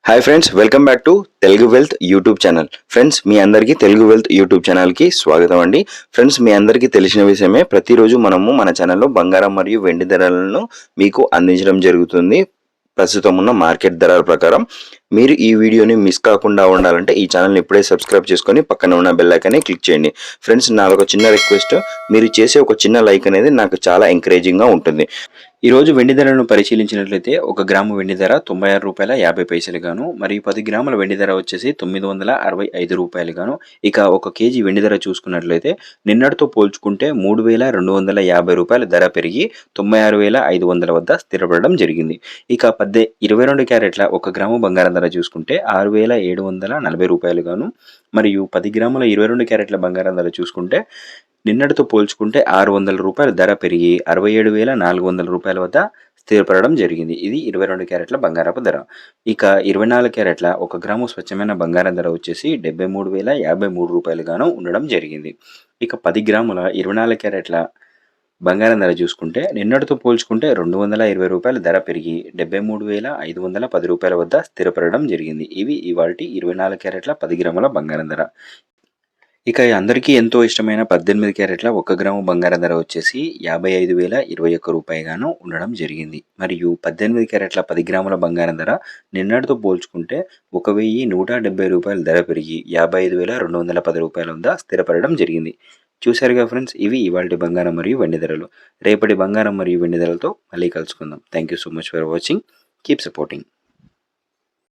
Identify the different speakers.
Speaker 1: Hi friends, welcome back to Telugu wealth YouTube channel. Friends, మీ అందరికీ Telugu wealth YouTube ఛానల్కి స్వాగతం అండి. ఫ్రెండ్స్, మీ అందరికీ తెలిసిన విషయమే, ప్రతిరోజు మనము మన ఛానల్లో బంగారం మరియు వెండి ధరలను మీకు అందించడం జరుగుతుంది. ప్రస్తుతం ఉన్న మార్కెట్ ధరల ప్రకారం మీరు ఈ వీడియోని మిస్ కాకుండా ఉండాలంటే ఈ ఛానల్ని ఇప్పుడే సబ్స్క్రైబ్ చేసుకొని పక్కన ఉన్న బెల్ ఐకాన్ని క్లిక్ చేయండి. ఫ్రెండ్స్, నాదొక చిన్న రిక్వెస్ట్, మీరు చేసే ఒక చిన్న లైక్ అనేది నాకు చాలా ఎంకరేజింగ్గా ఉంటుంది. ఈరోజు వెండి ధరలను పరిశీలించినట్లయితే 1 గ్రాము వెండి ధర ₹96.50 గాను, మరియు 10 గ్రాముల వెండి ధర వచ్చేసి ₹965 గాను. ఇక 1 కేజీ వెండి ధర చూసుకున్నట్లయితే నిన్నటితో పోల్చుకుంటే ₹3,250 ధర పెరిగి 96,500 వద్ద స్థిరపడడం జరిగింది. ఇక 22 క్యారెట్ల 1 గ్రాము బంగారం ధర చూసుకుంటే ₹6,740 గాను, మరియు 10 గ్రాముల 22 క్యారెట్ల బంగారం ధర చూసుకుంటే నిన్నటితో పోల్చుకుంటే ₹600 ధర పెరిగి ₹67,400 వద్ద స్థిరపడడం జరిగింది. ఇది 22 క్యారెట్ల బంగారపు ధర. ఇక 24 క్యారెట్ల 1 గ్రాము స్వచ్ఛమైన బంగారం ధర వచ్చేసి ₹73,053 గాను ఉండడం జరిగింది. ఇక 10 గ్రాముల 24 క్యారెట్ల బంగారం ధర చూసుకుంటే నిన్నటితో పోల్చుకుంటే ₹220 ధర పెరిగి ₹73,510 వద్ద స్థిరపడడం జరిగింది. ఇవి ఇవాల్టి 24 క్యారెట్ల 10 గ్రాముల బంగారం ధర. ఇక అందరికీ ఎంతో ఇష్టమైన 18 క్యారెట్ల 1 గ్రాము బంగారం ధర వచ్చేసి ₹55,021 గాను ఉండడం జరిగింది. మరియు 18 క్యారెట్ల 10 గ్రాముల బంగారం ధర నిన్నటితో పోల్చుకుంటే ₹1,170 ధర పెరిగి ₹55,210 వద్ద స్థిరపడడం జరిగింది. చూశారుగా ఫ్రెండ్స్, ఇవి ఇవాల్టి బంగారం మరియు వెండి ధరలు. రేపటి బంగారం మరియు వెండి ధరలతో మళ్ళీ కలుసుకుందాం. Thank you so much for watching. Keep supporting.